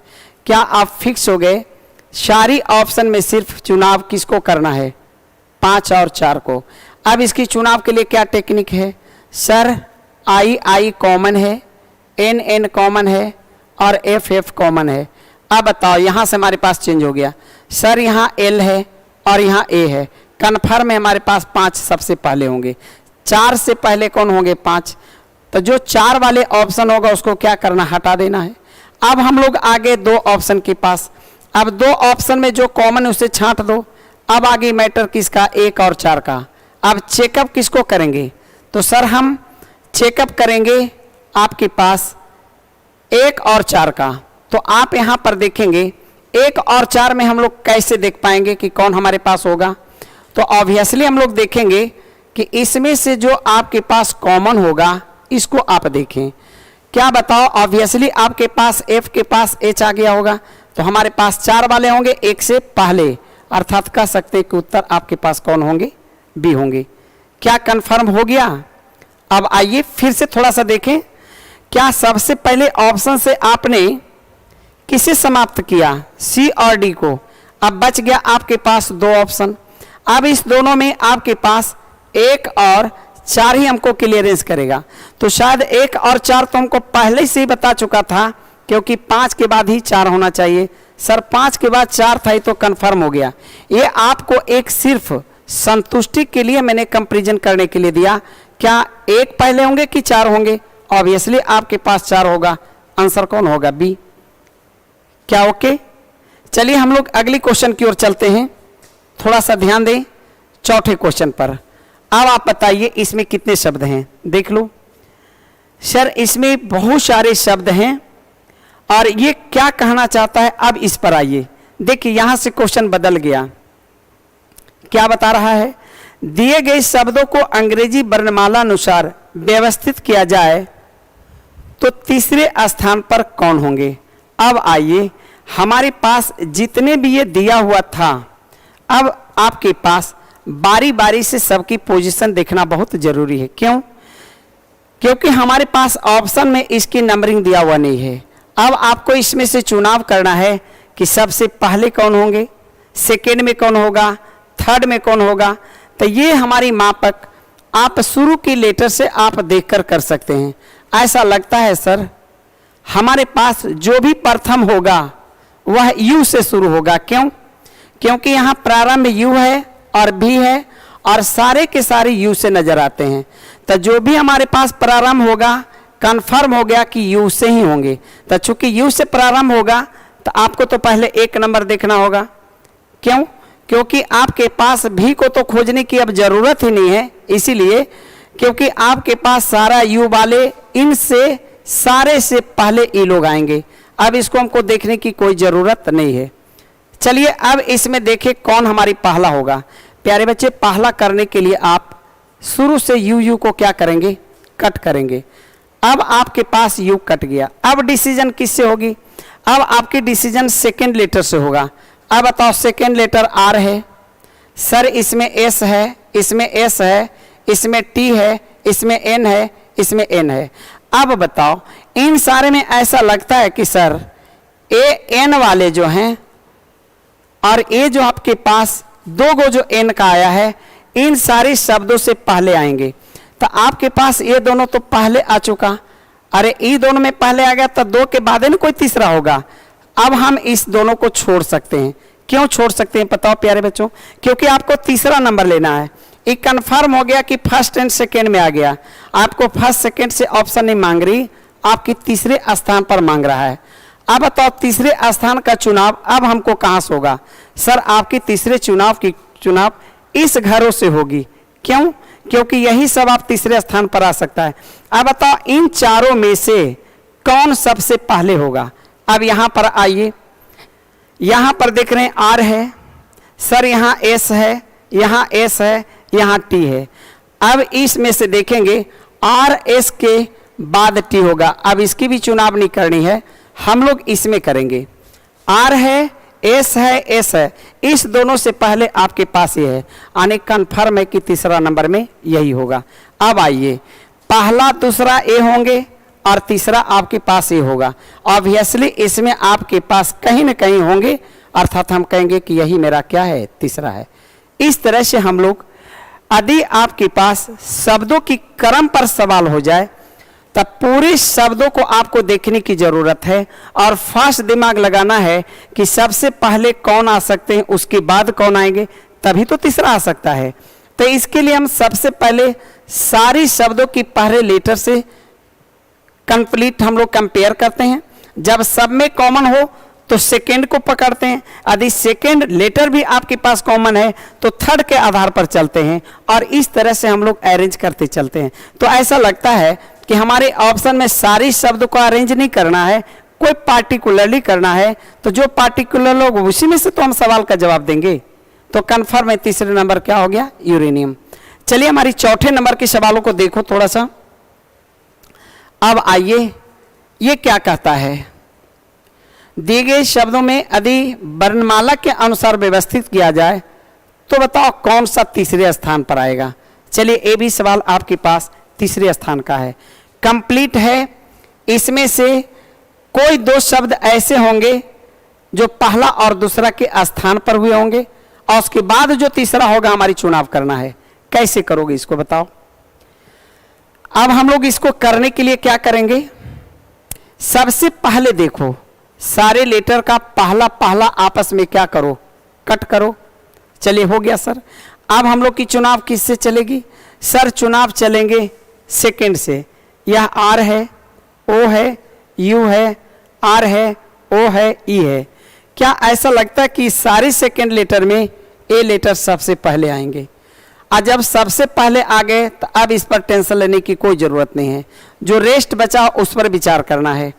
A: क्या आप फिक्स हो गए? सारी ऑप्शन में सिर्फ चुनाव किसको करना है? 5 और 4 को। अब इसकी चुनाव के लिए क्या टेक्निक है? सर आई कॉमन है, एन कॉमन है और एफ कॉमन है। अब बताओ यहाँ से हमारे पास चेंज हो गया। सर यहाँ एल है और यहाँ ए है। कन्फर्म है हमारे पास 5 सबसे पहले होंगे। 4 से पहले कौन होंगे? 5। तो जो 4 वाले ऑप्शन होगा उसको क्या करना? हटा देना है। अब हम लोग आगे 2 ऑप्शन के पास। अब 2 ऑप्शन में जो कॉमन है उसे छांट दो। अब आगे मैटर किसका? 1 और 4 का। अब चेकअप किसको करेंगे? तो सर हम चेकअप करेंगे आपके पास 1 और 4 का। तो आप यहाँ पर देखेंगे 1 और 4 में हम लोग कैसे देख पाएंगे कि कौन हमारे पास होगा? तो ऑब्वियसली हम लोग देखेंगे कि इसमें से जो आपके पास कॉमन होगा इसको आप देखें। क्या बताओ, ऑब्वियसली आपके पास F के पास H आ गया होगा, तो हमारे पास 4 वाले होंगे एक से पहले, अर्थात कह सकते हैं कि उत्तर आपके पास कौन होंगे, B होंगे। क्या कंफर्म हो गया? अब आइए फिर से थोड़ा सा देखें, क्या सबसे पहले ऑप्शन से आपने किसे समाप्त किया, C और D को। अब बच गया आपके पास 2 ऑप्शन। अब इस दोनों में आपके पास 1 और 4 ही हमको क्लियरेंस करेगा, तो शायद 1 और 4 तो हमको पहले से ही बता चुका था, क्योंकि 5 के बाद ही 4 होना चाहिए। सर 5 के बाद 4 था, तो कंफर्म हो गया। ये आपको एक सिर्फ संतुष्टि के लिए मैंने कंपैरिजन करने के लिए दिया, क्या 1 पहले होंगे कि 4 होंगे। ऑब्वियसली आपके पास 4 होगा, आंसर कौन होगा, बी। क्या ओके? चलिए हम लोग अगली क्वेश्चन की ओर चलते हैं, थोड़ा सा ध्यान दें चौथे क्वेश्चन पर। अब आप बताइए इसमें कितने शब्द हैं, देख लो। सर इसमें बहुत सारे शब्द हैं और ये क्या कहना चाहता है, अब इस पर आइए। देखिए यहां से क्वेश्चन बदल गया, क्या बता रहा है, दिए गए शब्दों को अंग्रेजी वर्णमाला अनुसार व्यवस्थित किया जाए तो तीसरे स्थान पर कौन होंगे। अब आइए, हमारे पास जितने भी ये दिया हुआ था, अब आपके पास बारी बारी से सबकी पोजीशन देखना बहुत जरूरी है। क्यों? क्योंकि हमारे पास ऑप्शन में इसकी नंबरिंग दिया हुआ नहीं है। अब आपको इसमें से चुनाव करना है कि सबसे पहले कौन होंगे, सेकेंड में कौन होगा, थर्ड में कौन होगा। तो ये हमारी मापक आप शुरू की लेटर से आप देखकर कर सकते हैं। ऐसा लगता है सर हमारे पास जो भी प्रथम होगा वह यू से शुरू होगा। क्यों? क्योंकि यहाँ प्रारंभ यू है और भी है और सारे के सारे यू से नजर आते हैं। तो जो भी हमारे पास प्रारंभ होगा कंफर्म हो गया कि यू से ही होंगे। तो चूंकि यू से प्रारंभ होगा तो आपको तो पहले 1 नंबर देखना होगा। क्यों? क्योंकि आपके पास भी को तो खोजने की अब जरूरत ही नहीं है, इसीलिए क्योंकि आपके पास सारा यू वाले इनसे सारे से पहले ई लोग आएंगे। अब इसको हमको देखने की कोई जरूरत नहीं है। चलिए अब इसमें देखें कौन हमारी पहला होगा। प्यारे बच्चे, पहला करने के लिए आप शुरू से यू को क्या करेंगे, कट करेंगे। अब आपके पास यू कट गया। अब डिसीजन किससे होगी, अब आपकी डिसीजन सेकेंड लेटर से होगा। अब बताओ सेकेंड लेटर आर है, सर इसमें एस है, इसमें एस है, इसमें टी है, इसमें एन है, इसमें एन है। अब बताओ इन सारे में ऐसा लगता है कि सर ए एन वाले जो हैं और ये जो आपके पास 2 गो जो एन का आया है इन सारे शब्दों से पहले आएंगे। तो आपके पास ये दोनों तो पहले आ चुका, अरे ये दोनों में पहले आ गया तो 2 के बाद ही ना कोई तीसरा होगा। अब हम इस दोनों को छोड़ सकते हैं। क्यों छोड़ सकते हैं बताओ प्यारे बच्चों, क्योंकि आपको तीसरा नंबर लेना है। ये कंफर्म हो गया कि फर्स्ट एंड सेकेंड में आ गया, आपको फर्स्ट सेकेंड से ऑप्शन नहीं मांग रही, आपकी तीसरे स्थान पर मांग रहा है। अब बताओ तीसरे स्थान का चुनाव अब हमको कहां से होगा, सर आपकी तीसरे चुनाव इस घरों से होगी। क्यों? क्योंकि यही सब आप तीसरे स्थान पर आ सकता है। अब बताओ इन चारों में से कौन सबसे पहले होगा। अब यहां पर आइए, यहां पर देख रहे हैं आर है, सर यहां एस है, यहां एस है, यहां टी है। अब इसमें से देखेंगे आर एस के बाद टी होगा। अब इसकी भी चुनाव नहीं करनी है, हम लोग इसमें करेंगे। आर है, एस है, एस है, इस दोनों से पहले आपके पास ये है, आने कन्फर्म है कि तीसरा नंबर में यही होगा। अब आइए, पहला दूसरा ए होंगे और तीसरा आपके पास ये होगा। ऑब्वियसली इसमें आपके पास कहीं ना कहीं होंगे, अर्थात हम कहेंगे कि यही मेरा क्या है, तीसरा है। इस तरह से हम लोग, यदि आपके पास शब्दों की क्रम पर सवाल हो जाए तब पूरे शब्दों को आपको देखने की जरूरत है और फास्ट दिमाग लगाना है कि सबसे पहले कौन आ सकते हैं, उसके बाद कौन आएंगे, तभी तो तीसरा आ सकता है। तो इसके लिए हम सबसे पहले सारी शब्दों की पहले लेटर से कंप्लीट हम लोग कंपेयर करते हैं। जब सब में कॉमन हो तो सेकेंड को पकड़ते हैं, यदि सेकेंड लेटर भी आपके पास कॉमन है तो थर्ड के आधार पर चलते हैं और इस तरह से हम लोग अरेंज करते चलते हैं। तो ऐसा लगता है कि हमारे ऑप्शन में सारी शब्द को अरेंज नहीं करना है, कोई पार्टिकुलरली करना है, तो जो पार्टिकुलर लोग उसी में से तो हम सवाल का जवाब देंगे। तो कन्फर्म है तीसरे नंबर क्या हो गया, यूरेनियम। चलिए हमारी चौथे नंबर के सवालों को देखो थोड़ा सा। अब आइए ये क्या कहता है, दिए गए शब्दों में यदि वर्णमाला के अनुसार व्यवस्थित किया जाए तो बताओ कौन सा तीसरे स्थान पर आएगा। चलिए ये भी सवाल आपके पास तीसरे स्थान का है। कंप्लीट है, इसमें से कोई दो शब्द ऐसे होंगे जो पहला और दूसरा के स्थान पर हुए होंगे और उसके बाद जो तीसरा होगा हमारी चुनाव करना है। कैसे करोगे इसको बताओ। अब हम लोग इसको करने के लिए क्या करेंगे, सबसे पहले देखो सारे लेटर का पहला पहला आपस में क्या करो, कट करो। चलिए हो गया सर। अब हम लोग की चुनाव किससे चलेगी सर, चुनाव चलेंगे सेकंड से। यह आर है, ओ है, यू है, आर है, ओ है, ई है। क्या ऐसा लगता है कि सारे सेकंड लेटर में ए लेटर सबसे पहले आएंगे। और जब सबसे पहले आ गए तो अब इस पर टेंशन लेने की कोई ज़रूरत नहीं है, जो रेस्ट बचा उस पर विचार करना है।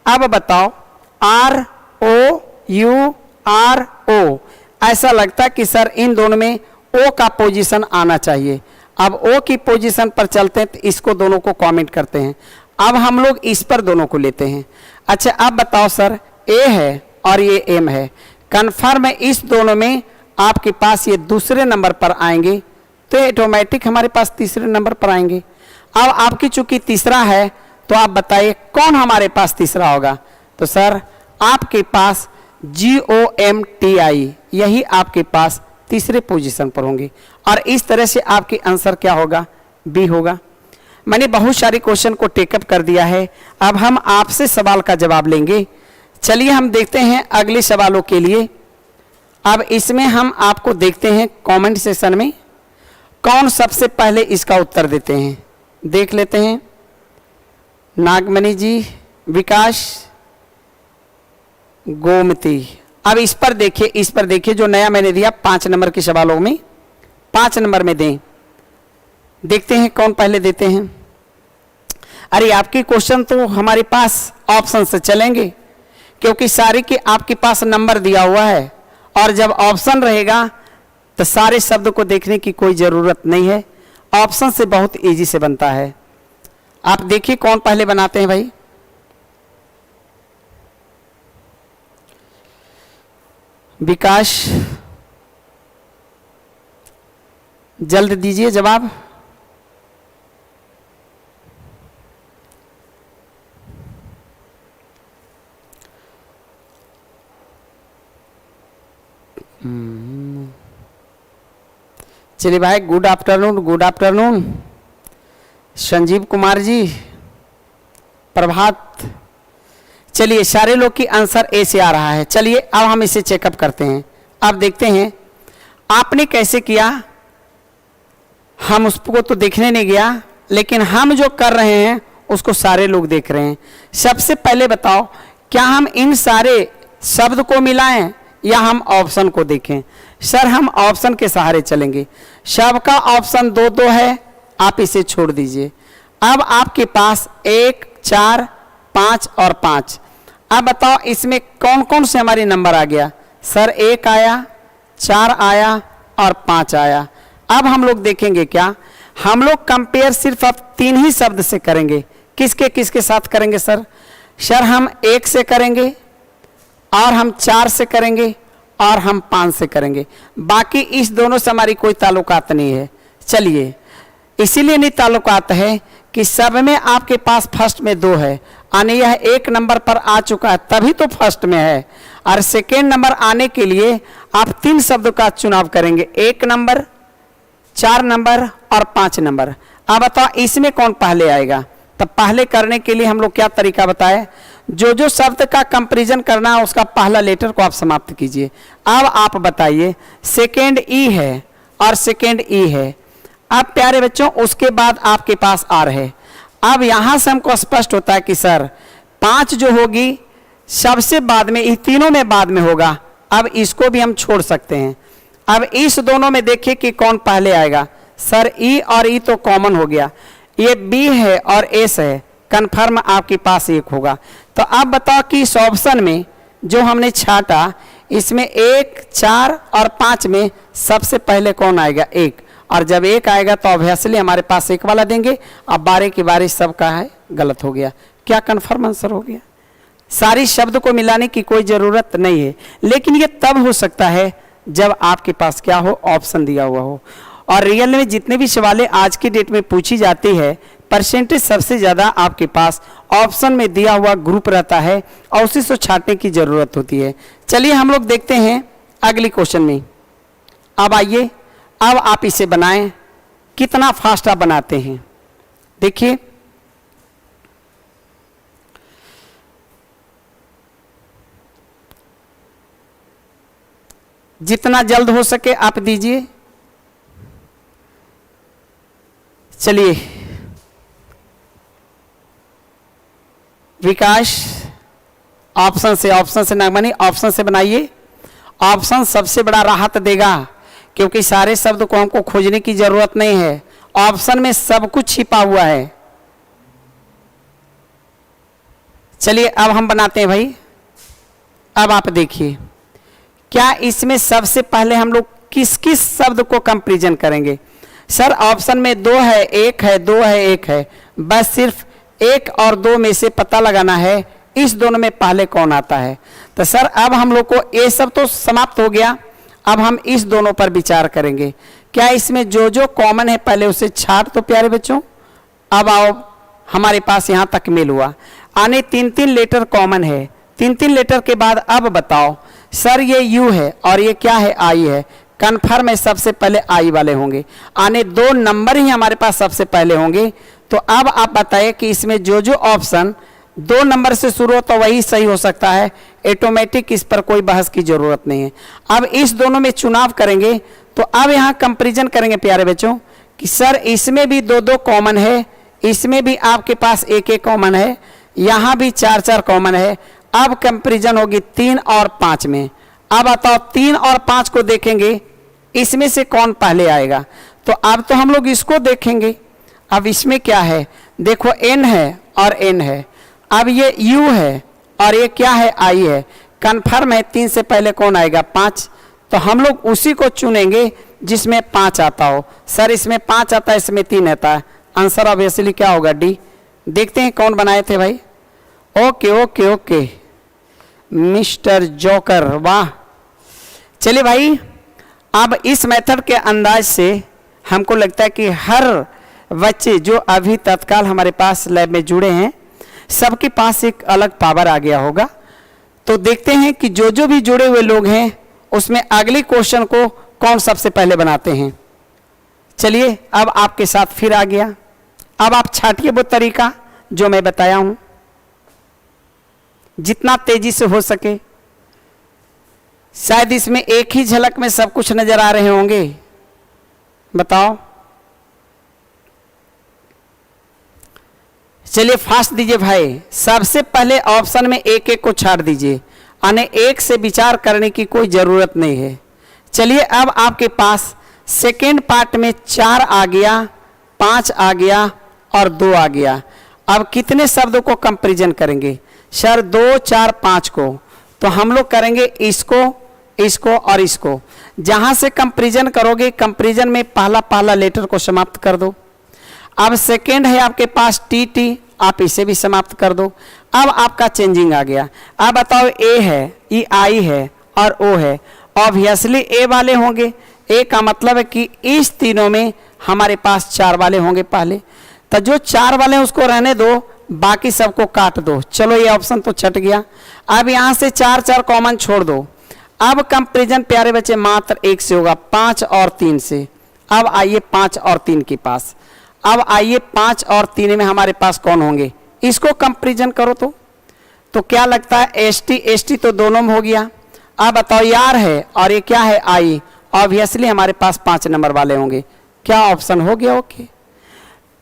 A: अब बताओ R O U R O, ऐसा लगता है कि सर इन दोनों में ओ का पोजीशन आना चाहिए। अब ओ की पोजीशन पर चलते हैं तो इसको दोनों को कमेंट करते हैं। अब हम लोग इस पर दोनों को लेते हैं। अच्छा अब बताओ सर ए है और ये एम है, कन्फर्म है इस दोनों में आपके पास ये दूसरे नंबर पर आएंगे तो ऑटोमेटिक हमारे पास तीसरे नंबर पर आएंगे। अब आपकी चूंकि तीसरा है तो आप बताइए कौन हमारे पास तीसरा होगा। तो सर आपके पास GOMTI यही आपके पास तीसरे पोजीशन पर होंगे और इस तरह से आपके आंसर क्या होगा, बी होगा। मैंने बहुत सारे क्वेश्चन को टेकअप कर दिया है। अब हम आपसे सवाल का जवाब लेंगे। चलिए हम देखते हैं अगले सवालों के लिए। अब इसमें हम आपको देखते हैं कमेंट सेक्शन में कौन सबसे पहले इसका उत्तर देते हैं, देख लेते हैं। नागमणि जी, विकास, गोमती। अब इस पर देखिए, इस पर देखिए जो नया मैंने दिया 5 नंबर के सवालों में 5 नंबर में दें। देखते हैं कौन पहले देते हैं। अरे आपके क्वेश्चन तो हमारे पास ऑप्शन से चलेंगे क्योंकि सारे के आपके पास नंबर दिया हुआ है और जब ऑप्शन रहेगा तो सारे शब्द को देखने की कोई ज़रूरत नहीं है, ऑप्शन से बहुत इजी से बनता है। आप देखिए कौन पहले बनाते हैं भाई। विकास, जल्द दीजिए जवाब। चलिए भाई, good afternoon, good afternoon. Sanjeev Kumar ji, Prabhat. चलिए सारे लोग की आंसर ए से आ रहा है। चलिए अब हम इसे चेकअप करते हैं। अब देखते हैं आपने कैसे किया। हम उसको तो देखने नहीं गया, लेकिन हम जो कर रहे हैं उसको सारे लोग देख रहे हैं। सबसे पहले बताओ क्या हम इन सारे शब्द को मिलाएं या हम ऑप्शन को देखें। सर हम ऑप्शन के सहारे चलेंगे। सबका ऑप्शन 2-2 है, आप इसे छोड़ दीजिए। अब आपके पास 1, 4, 5 और 5। अब बताओ इसमें कौन कौन से हमारे नंबर आ गया। सर 1 आया, 4 आया और 5 आया। अब हम लोग देखेंगे क्या, हम लोग कंपेयर सिर्फ अब 3 ही शब्द से करेंगे। किसके किसके साथ करेंगे सर? सर हम 1 से करेंगे और हम 4 से करेंगे और हम 5 से करेंगे। बाकी इस दोनों से हमारी कोई ताल्लुकात नहीं है। चलिए इसीलिए नहीं ताल्लुकात है कि सब में आपके पास फर्स्ट में 2 है, यानी यह 1 नंबर पर आ चुका है तभी तो फर्स्ट में है। और सेकेंड नंबर आने के लिए आप 3 शब्दों का चुनाव करेंगे, 1 नंबर, 4 नंबर और 5 नंबर। अब बताओ इसमें कौन पहले आएगा। तब पहले करने के लिए हम लोग क्या तरीका बताए, जो जो शब्द का कंपैरिजन करना है उसका पहला लेटर को आप समाप्त कीजिए। अब आप बताइए सेकेंड ई है और सेकेंड ई है। अब प्यारे बच्चों उसके बाद आपके पास आर है। अब यहां से हमको स्पष्ट होता है कि सर 5 जो होगी सबसे बाद में, इन तीनों में बाद में होगा। अब इसको भी हम छोड़ सकते हैं। अब इस दोनों में देखिए कि कौन पहले आएगा। सर ई और ई तो कॉमन हो गया, ये बी है और एस है, कन्फर्म आपके पास 1 होगा। तो अब बताओ कि इस ऑप्शन में जो हमने छाटा इसमें 1, 4 और 5 में सबसे पहले कौन आएगा? 1। और जब 1 आएगा तो ऑब्वियसली हमारे पास 1 वाला देंगे। अब 12 की बारिश सबका है, गलत हो गया। क्या कंफर्म आंसर हो गया? सारी शब्द को मिलाने की कोई जरूरत नहीं है, लेकिन ये तब हो सकता है जब आपके पास क्या हो, ऑप्शन दिया हुआ हो। और रियल में जितने भी सवालें आज की डेट में पूछी जाती है, परसेंटेज सबसे ज़्यादा आपके पास ऑप्शन में दिया हुआ ग्रुप रहता है और उसी से छांटने की ज़रूरत होती है। चलिए हम लोग देखते हैं अगली क्वेश्चन में। अब आइए, अब आप इसे बनाएं, कितना फास्ट आप बनाते हैं। देखिए, जितना जल्द हो सके आप दीजिए। चलिए विकास, ऑप्शन से नागमणि, ऑप्शन से बनाइए। ऑप्शन सबसे बड़ा राहत देगा, क्योंकि सारे शब्द को हमको खोजने की जरूरत नहीं है, ऑप्शन में सब कुछ छिपा हुआ है। चलिए अब हम बनाते हैं भाई। अब आप देखिए, क्या इसमें सबसे पहले हम लोग किस किस शब्द को कंपैरिजन करेंगे? सर ऑप्शन में 2 है, 1 है, 2 है, 1 है, बस सिर्फ 1 और 2 में से पता लगाना है इस दोनों में पहले कौन आता है। तो सर अब हम लोग को ये सब तो समाप्त हो गया, अब हम इस दोनों पर विचार करेंगे। क्या इसमें जो जो कॉमन है पहले उसे छाट तो प्यारे बच्चों। अब आओ, हमारे पास यहाँ तक मेल हुआ, आने 3-3 लेटर कॉमन है, 3-3 लेटर के बाद अब बताओ सर ये यू है और ये क्या है, आई है। कन्फर्म है सबसे पहले आई वाले होंगे, आने 2 नंबर ही हमारे पास सबसे पहले होंगे। तो अब आप बताइए कि इसमें जो जो ऑप्शन 2 नंबर से शुरू हो तो वही सही हो सकता है, ऑटोमेटिक, इस पर कोई बहस की जरूरत नहीं है। अब इस दोनों में चुनाव करेंगे तो अब यहाँ कंपैरिजन करेंगे प्यारे बच्चों कि सर इसमें भी 2-2 कॉमन है, इसमें भी आपके पास 1-1 कॉमन है, यहाँ भी 4-4 कॉमन है। अब कंपैरिजन होगी 3 और 5 में। अब बताओ 3 और 5 को देखेंगे, इसमें से कौन पहले आएगा। तो अब तो हम लोग इसको देखेंगे। अब इसमें क्या है, देखो n है और n है, अब ये u है और ये क्या है, i है। कन्फर्म है 3 से पहले कौन आएगा, 5। तो हम लोग उसी को चुनेंगे जिसमें 5 आता हो। सर इसमें 5 आता है, इसमें 3 आता है, आंसर ऑब्वियसली क्या होगा, डी। देखते हैं कौन बनाए थे भाई। Okay okay okay, mister joker, वाह। चलिए भाई, अब इस मेथड के अंदाज से हमको लगता है कि हर बच्चे जो अभी तत्काल हमारे पास लैब में जुड़े हैं, सबके पास एक अलग पावर आ गया होगा। तो देखते हैं कि जो जो भी जुड़े हुए लोग हैं उसमें अगले क्वेश्चन को कौन सबसे पहले बनाते हैं। चलिए अब आपके साथ फिर आ गया। अब आप छाटिए वो तरीका जो मैं बताया हूं, जितना तेजी से हो सके। शायद इसमें एक ही झलक में सब कुछ नजर आ रहे होंगे, बताओ। चलिए फास्ट दीजिए भाई, सबसे पहले ऑप्शन में 1-1 को छाट दीजिए, यानी 1 से विचार करने की कोई जरूरत नहीं है। चलिए अब आपके पास सेकेंड पार्ट में 4 आ गया, 5 आ गया और 2 आ गया। अब कितने शब्दों को कंपैरिजन करेंगे सर, 2, 4, 5 को। तो हम लोग करेंगे इसको, इसको और इसको। जहां से कंपैरिजन करोगे, कंपैरिजन में पहला लेटर को समाप्त कर दो। अब सेकेंड है आपके पास टी, आप इसे भी समाप्त कर दो। अब आपका चेंजिंग आ गया। अब बताओ ए है, ई आई है और ओ है, ऑब्वियसली ए वाले होंगे। ए का मतलब है कि इस तीनों में हमारे पास 4 वाले होंगे पहले। तो जो 4 वाले हैं उसको रहने दो, बाकी सबको काट दो। चलो ये ऑप्शन तो छट गया। अब यहां से 4-4 कॉमन छोड़ दो। अब कंपैरिजन प्यारे बच्चे मात्र 1 से होगा, 5 और 3 से। अब आइए 5 और 3 के पास। अब आइए 5 और 3 में हमारे पास कौन होंगे, इसको कंपैरिजन करो। तो क्या लगता है, एसटी तो दोनों में हो गया। अब बताओ यार है और ये क्या है, आई, ऑब्वियसली हमारे पास 5 नंबर वाले होंगे। क्या ऑप्शन हो गया, ओके।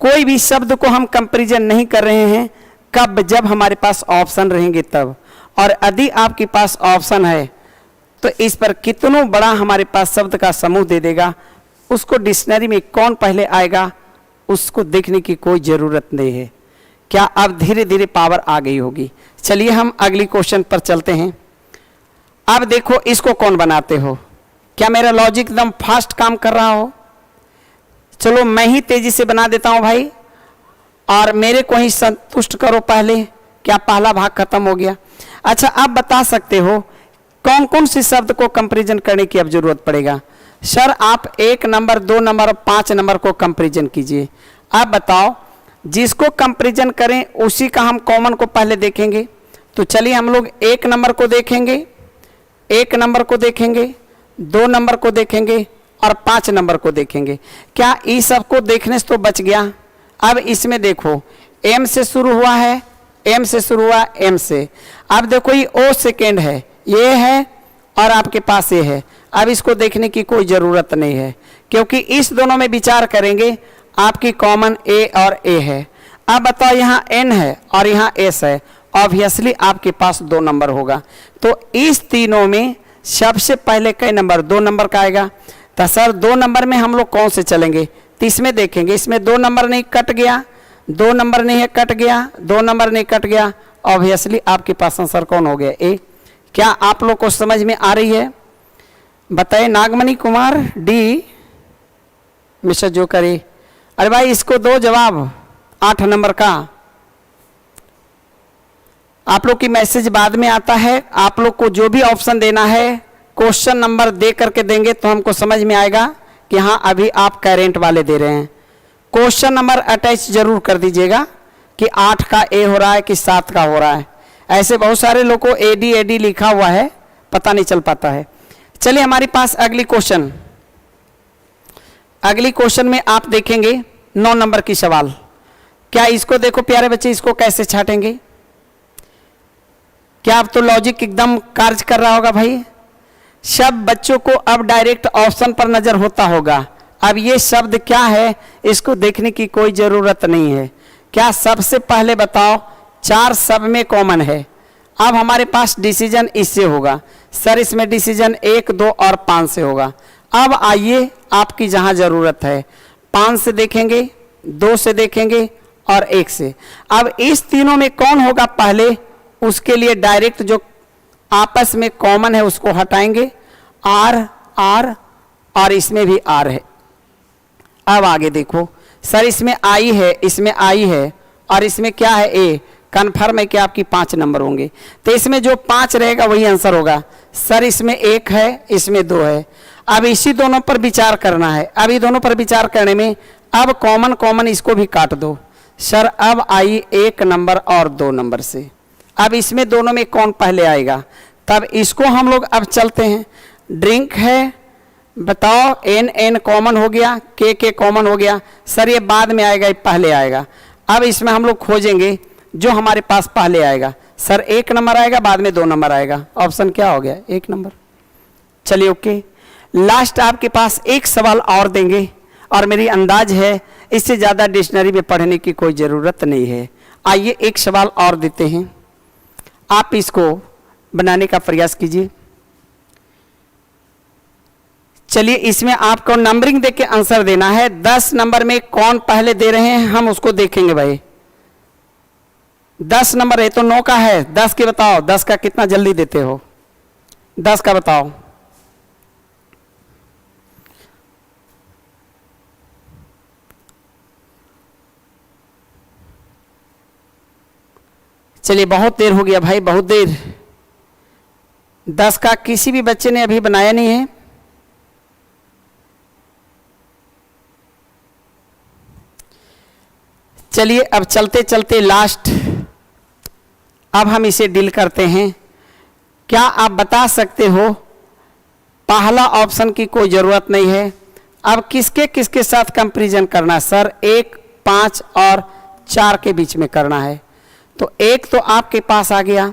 A: कोई भी शब्द को हम कंपैरिजन नहीं कर रहे हैं, कब, जब हमारे पास ऑप्शन रहेंगे तब। और यदि आपके पास ऑप्शन है तो इस पर कितनों बड़ा हमारे पास शब्द का समूह दे देगा, उसको डिक्शनरी में कौन पहले आएगा उसको देखने की कोई जरूरत नहीं है। क्या अब धीरे धीरे पावर आ गई होगी। चलिए हम अगली क्वेश्चन पर चलते हैं। अब देखो इसको कौन बनाते हो, क्या मेरा लॉजिक एकदम फास्ट काम कर रहा हो। चलो मैं ही तेजी से बना देता हूं भाई, और मेरे को ही संतुष्ट करो पहले। क्या पहला भाग खत्म हो गया? अच्छा, आप बता सकते हो कौन कौन से शब्द को कंपैरिजन करने की अब जरूरत पड़ेगा? सर आप 1 नंबर, 2 नंबर और 5 नंबर को कंपैरिजन कीजिए। आप बताओ, जिसको कंपैरिजन करें उसी का हम कॉमन को पहले देखेंगे। तो चलिए हम लोग 1 नंबर को देखेंगे, 1 नंबर को देखेंगे, 2 नंबर को देखेंगे और 5 नंबर को देखेंगे। क्या इस सब को देखने से तो बच गया? अब इसमें देखो, एम से शुरू हुआ है, एम से शुरू हुआ, एम से। अब देखो ये ओ सेकेंड है, ये है और आपके पास ये है। अब इसको देखने की कोई ज़रूरत नहीं है, क्योंकि इस दोनों में विचार करेंगे आपकी कॉमन ए और ए है। अब बताओ, यहाँ एन है और यहाँ एस है, ऑब्वियसली आपके पास 2 नंबर होगा। तो इस तीनों में सबसे पहले कई नंबर? 2 नंबर का आएगा। तो सर 2 नंबर में हम लोग कौन से चलेंगे? तो इसमें देखेंगे, इसमें 2 नंबर नहीं, कट गया। 2 नंबर नहीं है, कट गया। 2 नंबर नहीं, कट गया। ऑब्वियसली आपके पास आंसर कौन हो गया? ए। क्या आप लोग को समझ में आ रही है? बताइए। नागमणि कुमार डी, मिस्टर जोकरी। अरे भाई इसको दो जवाब 8 नंबर का। आप लोग की मैसेज बाद में आता है, आप लोग को जो भी ऑप्शन देना है क्वेश्चन नंबर दे करके देंगे तो हमको समझ में आएगा कि हाँ अभी आप करेंट वाले दे रहे हैं। क्वेश्चन नंबर अटैच जरूर कर दीजिएगा कि 8 का ए हो रहा है कि 7 का हो रहा है। ऐसे बहुत सारे लोग को एडी एडी लिखा हुआ है, पता नहीं चल पाता है। चलिए हमारे पास अगली क्वेश्चन, अगली क्वेश्चन में आप देखेंगे 9 नंबर की सवाल। क्या इसको देखो प्यारे बच्चे, इसको कैसे छाटेंगे? क्या अब तो लॉजिक एकदम कार्य कर रहा होगा भाई। सब बच्चों को अब डायरेक्ट ऑप्शन पर नजर होता होगा। अब ये शब्द क्या है इसको देखने की कोई जरूरत नहीं है। क्या सबसे पहले बताओ, 4 सब में कॉमन है। अब हमारे पास डिसीजन इससे होगा। सर इसमें डिसीजन 1, 2 और 5 से होगा। अब आइए आपकी जहां जरूरत है, 5 से देखेंगे, 2 से देखेंगे और 1 से। अब इस तीनों में कौन होगा पहले, उसके लिए डायरेक्ट जो आपस में कॉमन है उसको हटाएंगे। आर आर और इसमें भी आर है। अब आगे देखो, सर इसमें आई है, इसमें आई है और इसमें क्या है? ए। कन्फर्म है कि आपकी 5 नंबर होंगे। तो इसमें जो 5 रहेगा वही आंसर होगा। सर इसमें 1 है, इसमें 2 है। अब इसी दोनों पर विचार करना है। अब ये दोनों पर विचार करने में अब कॉमन कॉमन इसको भी काट दो। सर अब आई 1 नंबर और 2 नंबर से। अब इसमें दोनों में कौन पहले आएगा? तब इसको हम लोग अब चलते हैं। ड्रिंक है, बताओ एन एन कॉमन हो गया, के कॉमन हो गया। सर ये बाद में आएगा, ये पहले आएगा। अब इसमें हम लोग खोजेंगे जो हमारे पास पहले आएगा। सर 1 नंबर आएगा, बाद में 2 नंबर आएगा। ऑप्शन क्या हो गया? 1 नंबर। चलिए ओके, लास्ट आपके पास एक सवाल और देंगे और मेरी अंदाज है इससे ज़्यादा डिक्शनरी में पढ़ने की कोई ज़रूरत नहीं है। आइए एक सवाल और देते हैं, आप इसको बनाने का प्रयास कीजिए। चलिए इसमें आपको नंबरिंग देके आंसर देना है। 10 नंबर में कौन पहले दे रहे हैं हम उसको देखेंगे भाई। 10 नंबर है तो 9 का है, 10 के बताओ, 10 का कितना जल्दी देते हो? 10 का बताओ। चलिए बहुत देर हो गया भाई, बहुत देर। 10 का किसी भी बच्चे ने अभी बनाया नहीं है। चलिए अब चलते चलते लास्ट, अब हम इसे डील करते हैं। क्या आप बता सकते हो, पहला ऑप्शन की कोई ज़रूरत नहीं है। अब किसके किसके साथ कंपैरिजन करना? सर 1, 5 और 4 के बीच में करना है। तो 1 तो आपके पास आ गया,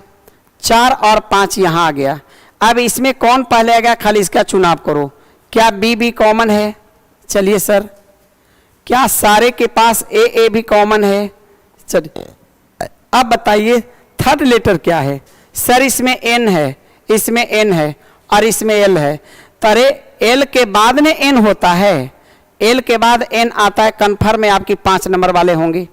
A: 4 और 5 यहाँ आ गया। अब इसमें कौन पहले आएगा खाली इसका चुनाव करो। क्या बी भी कॉमन है? चलिए सर, क्या सारे के पास ए भी कॉमन है? चलिए अब बताइए थर्ड लेटर क्या है? सर इसमें एन है, इसमें एन है और इसमें एल है। तरे एल के बाद में एन होता है, एल के बाद एन आता है। कन्फर्म में आपकी 5 नंबर वाले होंगे।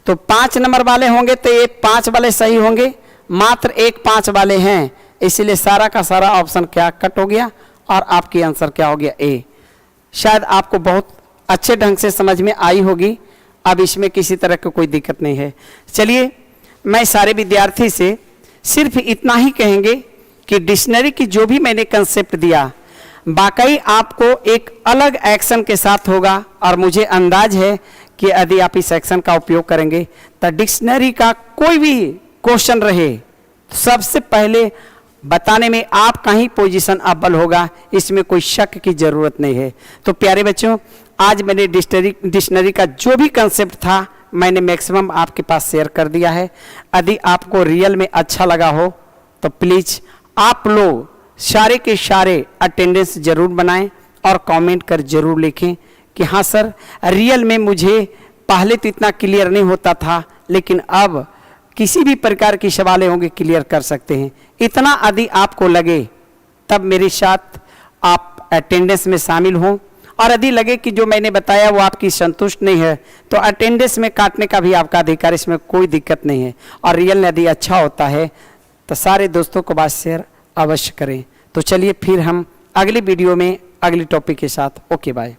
A: तो 5 नंबर वाले होंगे तो ये 5 वाले सही होंगे, मात्र एक 5 वाले हैं, इसीलिए सारा का सारा ऑप्शन क्या कट हो गया और आपकी आंसर क्या हो गया? ए। शायद आपको बहुत अच्छे ढंग से समझ में आई होगी। अब इसमें किसी तरह की कोई दिक्कत नहीं है। चलिए मैं सारे विद्यार्थी से सिर्फ इतना ही कहेंगे कि डिक्शनरी की जो भी मैंने कंसेप्ट दिया वाकई आपको एक अलग एक्शन के साथ होगा, और मुझे अंदाज है कि यदि आप इस एक्शन का उपयोग करेंगे तो डिक्शनरी का कोई भी क्वेश्चन रहे सबसे पहले बताने में आपका ही पोजीशन अव्वल होगा, इसमें कोई शक की ज़रूरत नहीं है। तो प्यारे बच्चों, आज मैंने डिक्शनरी का जो भी कंसेप्ट था मैंने मैक्सिमम आपके पास शेयर कर दिया है। यदि आपको रियल में अच्छा लगा हो तो प्लीज़ आप लोग सारे के सारे अटेंडेंस ज़रूर बनाएं और कमेंट कर ज़रूर लिखें कि हाँ सर, रियल में मुझे पहले तो इतना क्लियर नहीं होता था, लेकिन अब किसी भी प्रकार की सवालें होंगे क्लियर कर सकते हैं। इतना यदि आपको लगे तब मेरे साथ आप अटेंडेंस में शामिल हों, और यदि लगे कि जो मैंने बताया वो आपकी संतुष्ट नहीं है तो अटेंडेंस में काटने का भी आपका अधिकार, इसमें कोई दिक्कत नहीं है। और रियल में यदि अच्छा होता है तो सारे दोस्तों को बात शेयर अवश्य करें। तो चलिए फिर हम अगली वीडियो में अगली टॉपिक के साथ, ओके बाय।